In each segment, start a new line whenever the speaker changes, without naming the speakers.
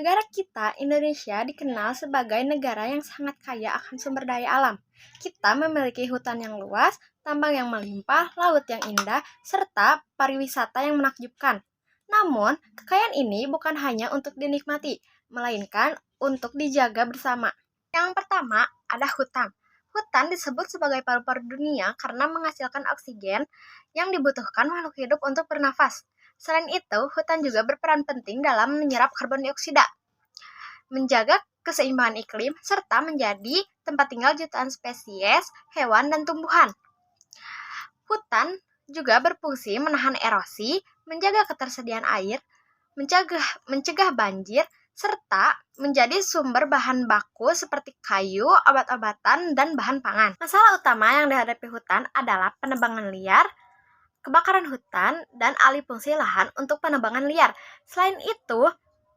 Negara kita, Indonesia, dikenal sebagai negara yang sangat kaya akan sumber daya alam. Kita memiliki hutan yang luas, tambang yang melimpah, laut yang indah, serta pariwisata yang menakjubkan. Namun, kekayaan ini bukan hanya untuk dinikmati, melainkan untuk dijaga bersama. Yang pertama, ada hutan. Hutan disebut sebagai paru-paru dunia karena menghasilkan oksigen yang dibutuhkan makhluk hidup untuk bernafas. Selain itu, hutan juga berperan penting dalam menyerap karbon dioksida, menjaga keseimbangan iklim, serta menjadi tempat tinggal jutaan spesies hewan dan tumbuhan. Hutan juga berfungsi menahan erosi, menjaga ketersediaan air, mencegah banjir, serta menjadi sumber bahan baku seperti kayu, obat-obatan, dan bahan pangan. Masalah utama yang dihadapi hutan adalah penebangan liar, kebakaran hutan, dan alih fungsi lahan untuk penebangan liar. Selain itu,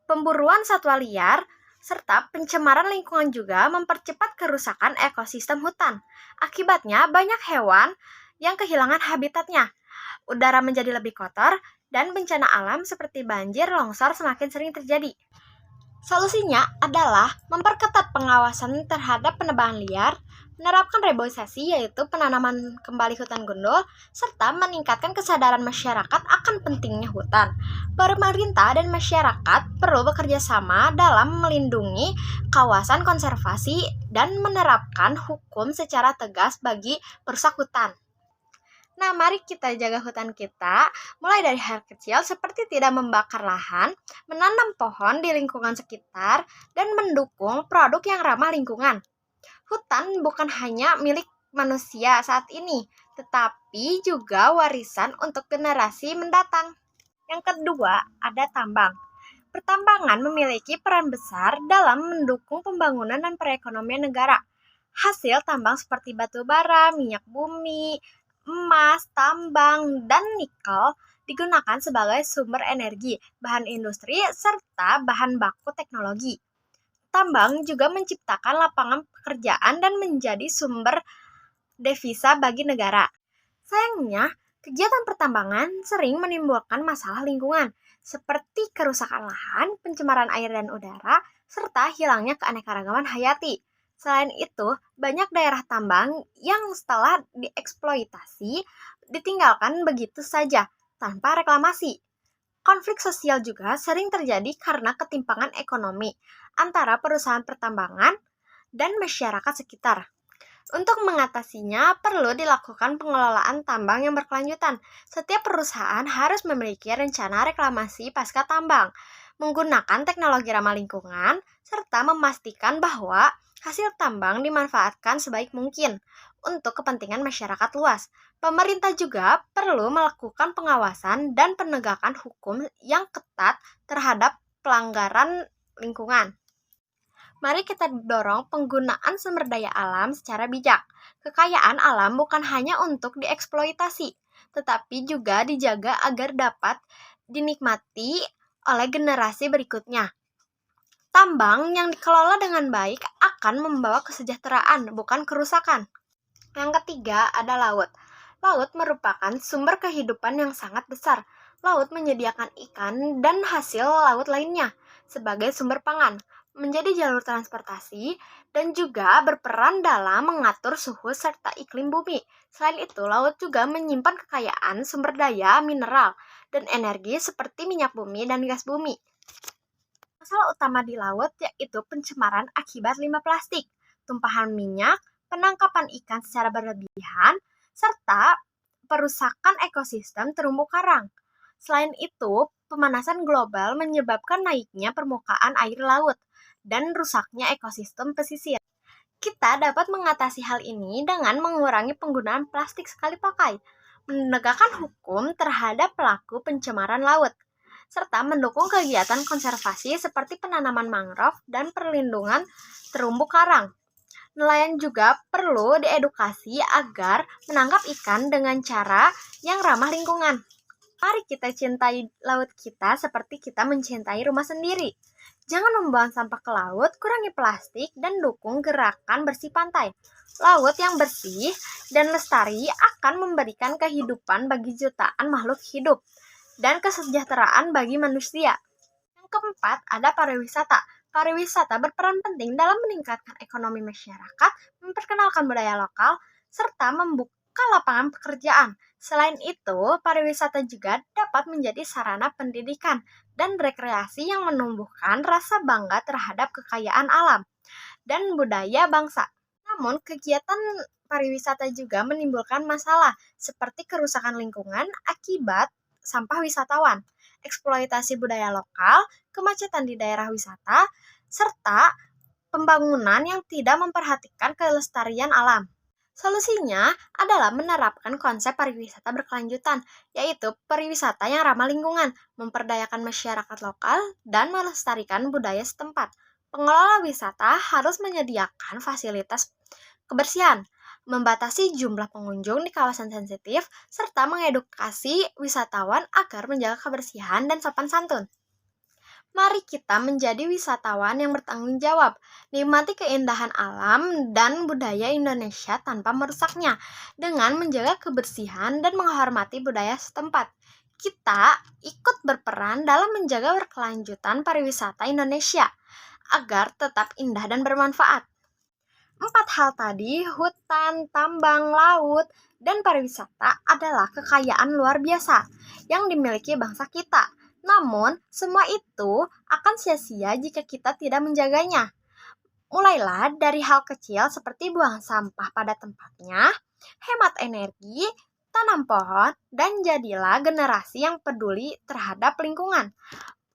pemburuan satwa liar serta pencemaran lingkungan juga mempercepat kerusakan ekosistem hutan. Akibatnya, banyak hewan yang kehilangan habitatnya, udara menjadi lebih kotor, dan bencana alam seperti banjir, longsor semakin sering terjadi. Solusinya adalah memperketat pengawasan terhadap penebangan liar, menerapkan reboisasi yaitu penanaman kembali hutan gundul, serta meningkatkan kesadaran masyarakat akan pentingnya hutan. Pemerintah dan masyarakat perlu bekerja sama dalam melindungi kawasan konservasi dan menerapkan hukum secara tegas bagi perusak hutan. Nah, mari kita jaga hutan kita, mulai dari hal kecil seperti tidak membakar lahan, menanam pohon di lingkungan sekitar, dan mendukung produk yang ramah lingkungan. Hutan bukan hanya milik manusia saat ini, tetapi juga warisan untuk generasi mendatang. Yang kedua, ada tambang. Pertambangan memiliki peran besar dalam mendukung pembangunan dan perekonomian negara. Hasil tambang seperti batu bara, minyak bumi, emas, tambang, dan nikel digunakan sebagai sumber energi, bahan industri, serta bahan baku teknologi. Tambang juga menciptakan lapangan pekerjaan dan menjadi sumber devisa bagi negara. Sayangnya, kegiatan pertambangan sering menimbulkan masalah lingkungan, seperti kerusakan lahan, pencemaran air dan udara, serta hilangnya keanekaragaman hayati. Selain itu, banyak daerah tambang yang setelah dieksploitasi ditinggalkan begitu saja tanpa reklamasi. Konflik sosial juga sering terjadi karena ketimpangan ekonomi antara perusahaan pertambangan dan masyarakat sekitar. Untuk mengatasinya, perlu dilakukan pengelolaan tambang yang berkelanjutan. Setiap perusahaan harus memiliki rencana reklamasi pasca tambang, menggunakan teknologi ramah lingkungan, serta memastikan bahwa hasil tambang dimanfaatkan sebaik mungkin untuk kepentingan masyarakat luas. Pemerintah juga perlu melakukan pengawasan dan penegakan hukum yang ketat terhadap pelanggaran lingkungan. Mari kita dorong penggunaan sumber daya alam secara bijak. Kekayaan alam bukan hanya untuk dieksploitasi, tetapi juga dijaga agar dapat dinikmati oleh generasi berikutnya. Tambang yang dikelola dengan baik akan membawa kesejahteraan, bukan kerusakan. Yang ketiga, ada laut. Laut merupakan sumber kehidupan yang sangat besar. Laut menyediakan ikan dan hasil laut lainnya sebagai sumber pangan, menjadi jalur transportasi, dan juga berperan dalam mengatur suhu serta iklim bumi. Selain itu, laut juga menyimpan kekayaan sumber daya mineral dan energi seperti minyak bumi dan gas bumi. Masalah utama di laut yaitu pencemaran akibat limbah plastik, tumpahan minyak, penangkapan ikan secara berlebihan, serta perusakan ekosistem terumbu karang. Selain itu, pemanasan global menyebabkan naiknya permukaan air laut dan rusaknya ekosistem pesisir. Kita dapat mengatasi hal ini dengan mengurangi penggunaan plastik sekali pakai, menegakkan hukum terhadap pelaku pencemaran laut, serta mendukung kegiatan konservasi seperti penanaman mangrove dan perlindungan terumbu karang. Nelayan juga perlu diedukasi agar menangkap ikan dengan cara yang ramah lingkungan. Mari kita cintai laut kita seperti kita mencintai rumah sendiri. Jangan membuang sampah ke laut, kurangi plastik, dan dukung gerakan bersih pantai. Laut yang bersih dan lestari akan memberikan kehidupan bagi jutaan makhluk hidup dan kesejahteraan bagi manusia. Yang keempat, ada pariwisata. Pariwisata berperan penting dalam meningkatkan ekonomi masyarakat, memperkenalkan budaya lokal, serta membuka lapangan pekerjaan. Selain itu, pariwisata juga dapat menjadi sarana pendidikan dan rekreasi yang menumbuhkan rasa bangga terhadap kekayaan alam dan budaya bangsa. Namun, kegiatan pariwisata juga menimbulkan masalah seperti kerusakan lingkungan akibat sampah wisatawan, eksploitasi budaya lokal, kemacetan di daerah wisata, serta pembangunan yang tidak memperhatikan kelestarian alam. Solusinya adalah menerapkan konsep pariwisata berkelanjutan, yaitu pariwisata yang ramah lingkungan, memperdayakan masyarakat lokal, dan melestarikan budaya setempat. Pengelola wisata harus menyediakan fasilitas kebersihan, membatasi jumlah pengunjung di kawasan sensitif, serta mengedukasi wisatawan agar menjaga kebersihan dan sopan santun. Mari kita menjadi wisatawan yang bertanggung jawab, nikmati keindahan alam dan budaya Indonesia tanpa merusaknya, dengan menjaga kebersihan dan menghormati budaya setempat. Kita ikut berperan dalam menjaga berkelanjutan pariwisata Indonesia, agar tetap indah dan bermanfaat. 4 hal tadi, hutan, tambang, laut, dan pariwisata adalah kekayaan luar biasa yang dimiliki bangsa kita. Namun, semua itu akan sia-sia jika kita tidak menjaganya. Mulailah dari hal kecil seperti buang sampah pada tempatnya, hemat energi, tanam pohon, dan jadilah generasi yang peduli terhadap lingkungan.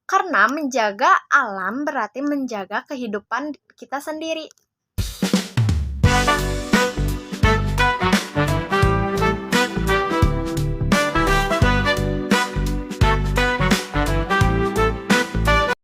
Karena menjaga alam berarti menjaga kehidupan kita sendiri.